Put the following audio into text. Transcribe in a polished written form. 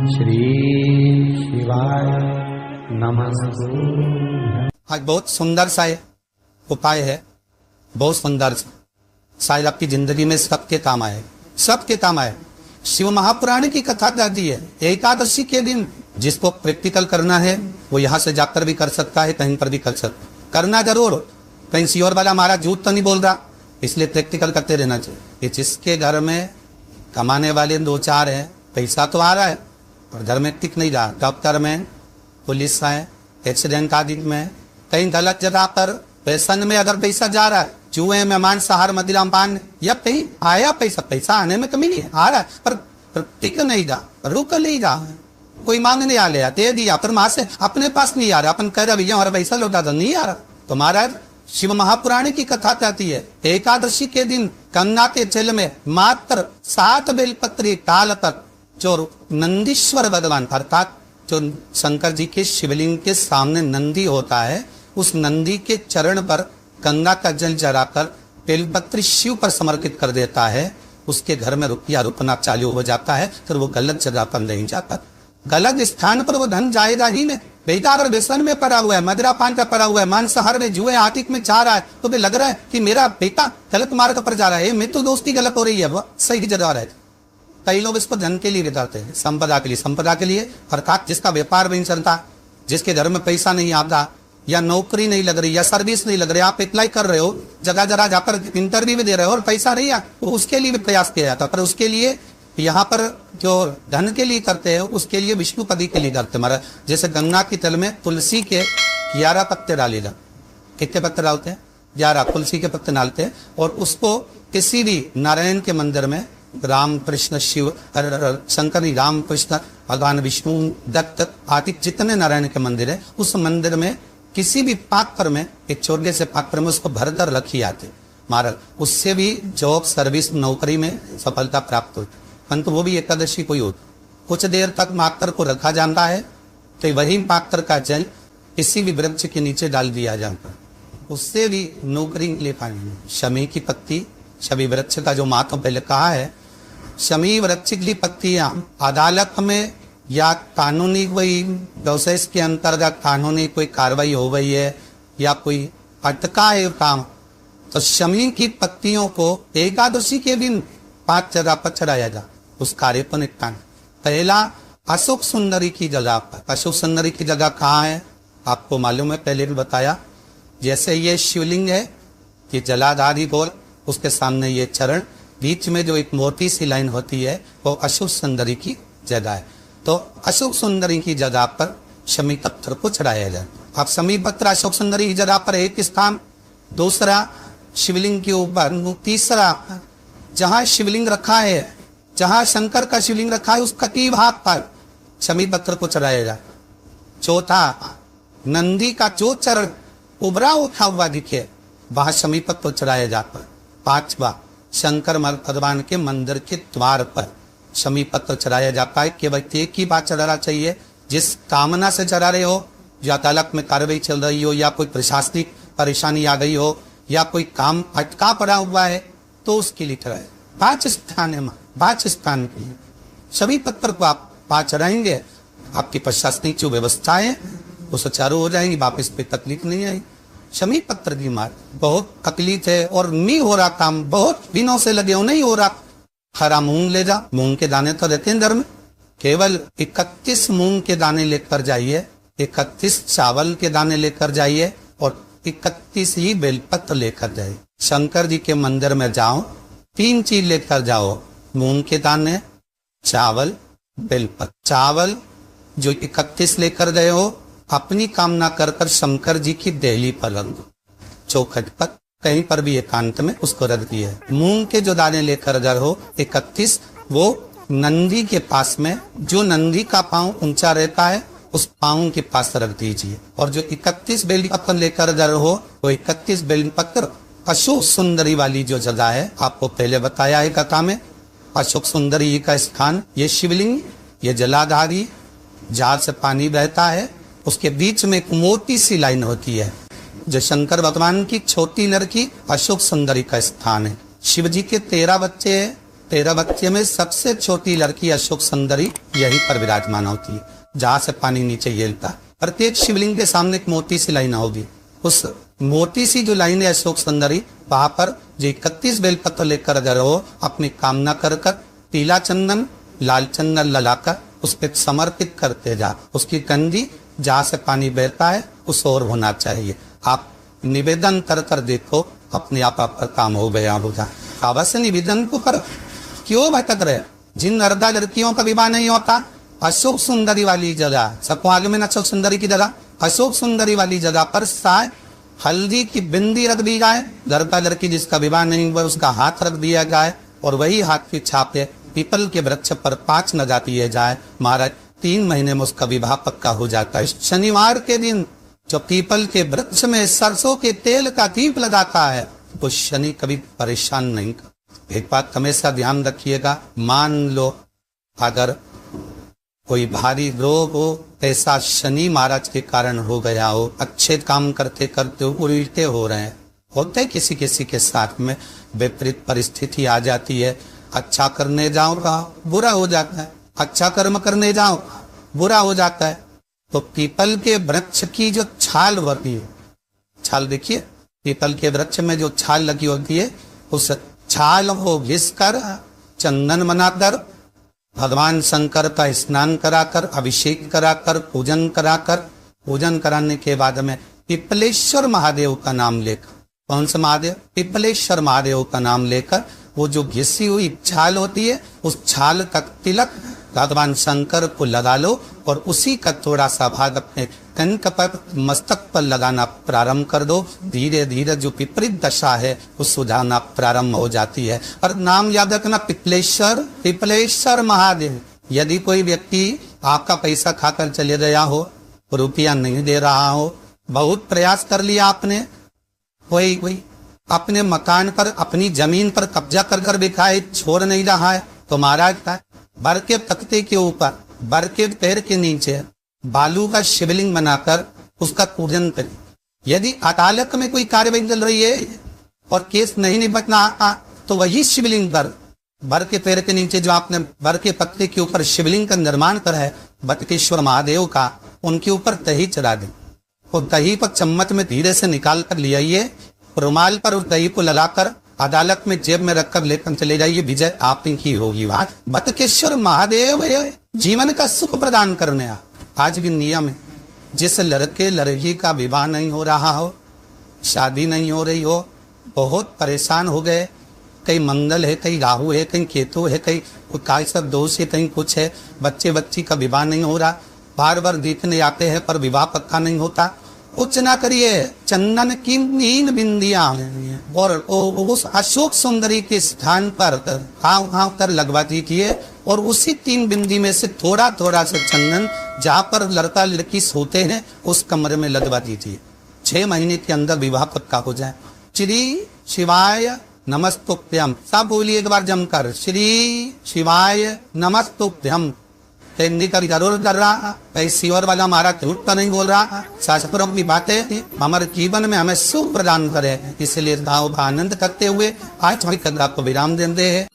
श्री शिवाय नमस्तु। आज बहुत सुंदर सा उपाय है, बहुत सुंदर सा, शायद आपकी जिंदगी में सबके काम आए, सबके काम आए। शिव महापुराण की कथा कहती है एकादशी के दिन जिसको प्रैक्टिकल करना है वो यहाँ से जाकर भी कर सकता है, कहीं पर भी कर सकता, करना जरूर। कहीं श्योर वाला हमारा झूठ तो नहीं बोल रहा, इसलिए प्रैक्टिकल करते रहना चाहिए। कि जिसके घर में कमाने वाले दो चार हैं, पैसा तो आ रहा है और घर में टिक नहीं रहा, डॉक्टर में, पुलिस है, एक्सीडेंट आदि में, कहीं गलत जगह पर पैसन में अगर पैसा जा रहा है, जुए में, मांसाहार, मदिरा पान, या कहीं आया पैसा आने में कमी नहीं है, आ रहा है पर टिक नहीं रहा, रुक नहीं रहा, कोई मांगने आ लिया, दे दिया, पर वहां से अपने पास नहीं आ रहा, अपन कह रहे भैया हमारा पैसा लौटा दो, नहीं आ रहा। तो महाराज शिव महापुराण की कथा कहती है एकादशी के दिन गंगा के जल में मात्र 7 बेलपत्री डाल कर जो नंदीश्वर भगवान अर्थात जो शंकर जी के शिवलिंग के सामने नंदी होता है, उस नंदी के चरण पर गंगा का जल जलाकर बेलपत्री शिव पर समर्पित कर देता है, उसके घर में रुपया रुपना चालू हो जाता है। फिर वो गलत जगह पर नहीं जाता, गलत स्थान पर वो धन जाएगा ही नहीं। बेटा अगर व्यसन में पड़ा हुआ है, मदिरा पान का पड़ा हुआ है, मांसाहार में, जुए आतिक में जा रहा है, तो भी लग रहा है कि मेरा बेटा गलत मार्ग पर जा रहा है, मित्र दोस्ती गलत हो रही है, वो सही जगह रहे। कई लोग इसको धन के लिए बिताते हैं, संपदा के लिए, संपदा के लिए अर्थात जिसका व्यापार नहीं चलता, जिसके घर में पैसा नहीं आता, या नौकरी नहीं लग रही, या सर्विस नहीं लग रही, आप अप्लाई कर रहे हो, जगह जगह जहाँ पर इंटरव्यू भी दे रहे हो और पैसा नहीं है, तो उसके लिए भी प्रयास किया जाता। पर उसके लिए यहाँ पर जो धन के लिए करते हैं उसके लिए विष्णुपदी के लिए करते महाराज। जैसे गंगा की तल में तुलसी के 11 पत्ते डालेगा, कितने पत्ते डालते हैं? 11 तुलसी के पत्ते डालते हैं, और उसको किसी भी नारायण के मंदिर में, राम कृष्ण शिव शंकर, राम कृष्ण भगवान विष्णु दत्त आदि जितने नारायण के मंदिर है, उस मंदिर में किसी भी पात्र में, एक छोटे से पात्र में उसको भरकर रखी आते महाराज। उससे भी जॉब, सर्विस, नौकरी में सफलता प्राप्त होती। परंतु वो भी एकादशी को ही होती, कुछ देर तक पात्र को रखा जाता है, तो वही पात्र का जल किसी भी वृक्ष के नीचे डाल दिया जाता है, उससे भी नौकरी ले पाएंगे। शमी की पत्ती, शमी वृक्ष का जो महत्व पहले कहा है, शमी वृक्ष की पत्तियां अदालत में या कानूनी कोई प्रोसेस के अंतर्गत कानूनी कोई कार्रवाई हो गई है या कोई अटका है काम, तो शमी की पत्तियों को एकादशी के दिन 5 जगह पर चढ़ाया जा, उस कार्य पर निपटान। पहला अशोक सुंदरी की जगह पर। अशोक सुंदरी की जगह कहाँ है आपको मालूम है, पहले भी बताया। जैसे ये शिवलिंग है, ये जलाधारी गोल, उसके सामने ये चरण, बीच में जो एक मोटी सी लाइन होती है वो अशोक सुंदरी की जगह है। तो अशोक सुंदरी की जगह पर शमी पत्थर को चढ़ाया जाए। अब शमी पत्थर अशोक सुंदरी की जगह पर एक स्थान, दूसरा शिवलिंग के ऊपर, तीसरा जहां शिवलिंग रखा है, जहां शंकर का शिवलिंग रखा है, उसका की भाग पर शमी पत्थर को चढ़ाया जाए। चौथा नंदी का जो चरण उभरा उठा हुआ दिखे वहां शमी पत्थर चढ़ाया जाता है। पांचवा शंकर भगवान के मंदिर के द्वार पर शमी पत्थर चढ़ाया जाता है। केवल एक ही बात चढ़ाना चाहिए, जिस कामना से चढ़ा रहे हो, या अदालत में कार्रवाई चल रही हो, या कोई प्रशासनिक परेशानी आ गई हो, या कोई काम अटका पड़ा हुआ है, तो उसके लिए चढ़ाए। 5 स्थान है, 5 स्थान के लिए सभी पत्थर को आप 5 चढ़ाएंगे, आपकी प्रशासनिक जो व्यवस्था है वो सुचारू हो जाएंगी, वापस पे तकलीफ नहीं आई। शमी पत्थर की मार बहुत तकलीफ है और नहीं हो रहा काम, बहुत दिनों से लगे हो, नहीं हो रहा। हरा मूंग ले जा, मूंग के दाने तो रहते हैं घर में, केवल 31 मूंग के दाने लेकर जाइए, 31 चावल के दाने लेकर जाइए, और 31 ही बेलपत्र लेकर जाइए। शंकर जी के मंदिर में जाओ, 3 चीज लेकर जाओ, मूंग के दाने, चावल, बेलपत्र। चावल जो 31 लेकर गए हो, अपनी कामना कर कर शंकर जी की देहली पर रख दो, चौखट पर, कहीं पर भी एकांत में उसको रख दिए। मूंग के जो दाने लेकर गए हो 31, वो नंदी के पास में, जो नंदी का पांव ऊंचा रहता है उस पांव के पास रख दीजिए। और जो 31 बेलपत्र लेकर गए हो, वो 31 बेलपत्र अशोक सुंदरी वाली जो जगह है, आपको पहले बताया है कथा में, अशोक सुंदरी का स्थान, ये शिवलिंग, ये जलाधारी, जहां से पानी बहता है, उसके बीच में एक मोटी सी लाइन होती है, जो शंकर भगवान की छोटी लड़की अशोक सुंदरी का स्थान है। शिव जी के 13 बच्चे हैं, 13 बच्चे में सबसे छोटी लड़की अशोक सुंदरी यहीं पर विराजमान होती है, जहां से पानी नीचे गिरता। प्रत्येक शिवलिंग के सामने एक मोटी सी लाइन होगी, उस मोटी सी जो लाइन है अशोक सुंदरी, वहां पर जो 31 बेलपत्र लेकर अगर हो अपनी कामना कर पीला चंदन लाल चंदन ललाकर उस पर समर्पित करते जा। उसकी कंजी जहां से पानी बहता है उस ओर होना चाहिए। आप निवेदन कर देखो, अपने आप आपका काम हो गया होगा। अवश्य निवेदन को कर, क्यों भटक रहे? जिन नर्दा लड़कियों का विवाह नहीं होता, अशोक सुंदरी वाली जगह, सबको आगे में अशोक सुंदरी की जगह, अशोक सुंदरी वाली जगह पर साय हल्दी की बिंदी रख दी जाए। लड़का लड़की जिसका विवाह नहीं हुआ उसका हाथ रख दिया जाए और वही हाथ की छापे पीपल के वृक्ष पर 5 नजा दिए जाए। महाराज 3 महीने में उसका विवाह पक्का हो जाता है। शनिवार के दिन जो पीपल के वृक्ष में सरसों के तेल का दीप लगाता है वो शनि कभी परेशान नहीं कर। एक बात हमेशा ध्यान रखिएगा, मान लो अगर कोई भारी रोग हो, ऐसा शनि महाराज के कारण हो गया हो, अच्छे काम करते करते उल्टे हो रहे हैं, होते किसी किसी के साथ में विपरीत परिस्थिति आ जाती है। अच्छा करने जाओ बुरा हो जाता है, अच्छा कर्म करने जाओ बुरा हो जाता है। तो पीपल के वृक्ष की जो छाल होती है, छाल देखिए पीपल के वृक्ष में जो छाल लगी होती है, उस छाल को घिसकर चंदन बनाकर भगवान शंकर का स्नान कराकर अभिषेक कराकर पूजन कराने के बाद में पिपलेश्वर महादेव का नाम लेकर, कौन सा महादेव? पिपलेश्वर महादेव का नाम लेकर वो जो घिसी हुई छाल होती है उस छाल का तिलक भगवान शंकर को लगा लो और उसी का थोड़ा सा भाग अपने कंक पर मस्तक पर लगाना प्रारंभ कर दो। धीरे धीरे जो विपरीत दशा है वो सुधारना प्रारंभ हो जाती है। और नाम याद रखना, पिपलेश्वर महादेव। यदि कोई व्यक्ति आपका पैसा खाकर चले गया हो, रुपया नहीं दे रहा हो, बहुत प्रयास कर लिया आपने, कोई अपने मकान पर अपनी जमीन पर कब्जा कर बिखाए छोड़ नहीं रहा है, तो महाराज का बर के तख्ते के ऊपर बर के पैर के नीचे बालू का शिवलिंग बनाकर उसका पूजन करें। यदि अदालत में कोई कार्यवाही चल रही है और केस नहीं निपटना तो वही शिवलिंग पर बर के पैर के नीचे जो आपने बर के पत्ते के ऊपर शिवलिंग का निर्माण करा है बटकेश्वर महादेव का, उनके ऊपर दही चढ़ा दें और दही पर चम्मच में धीरे से निकाल कर ले आइए, रुमाल पर उस दही को लगाकर अदालत में जेब में रखकर लेकर चले जाइए, विजय आप की होगी। वहां बटकेश्वर महादेव जीवन का सुख प्रदान करने आज भी नियम है। जिस लड़के लड़की का विवाह नहीं हो रहा हो, शादी नहीं हो रही हो, बहुत परेशान हो गए, कहीं मंगल है, कहीं राहु है, कहीं केतु है, कहीं काय सब दोष है, कहीं कुछ है, बच्ची का विवाह नहीं हो रहा, बार बार देखने आते हैं पर विवाह पक्का नहीं होता, कुछ ना करिए, चंदन की 3 बिंदियां और उस अशोक सुंदरी के स्थान पर हाव कर लगवा दीजिए और उसी 3 बिंदी में से थोड़ा थोड़ा सा चंदन जहां पर लड़का लड़की सोते हैं उस कमरे में लगवा दीजिए। 6 महीने के अंदर विवाह पक्का हो जाए। श्री शिवाय नमस्तुभ्यम, सब बोलिए एक बार जमकर, श्री शिवाय नमस्तुभ्यम। हिंदी का जरूर कर रहा, पैसी और वाला हमारा झूठ तो नहीं बोल रहा, शास्त्रों की बातें हमारे जीवन में हमें सुख प्रदान करे, इसलिए आनंद करते हुए आज हमारी कथा को विराम देते हैं।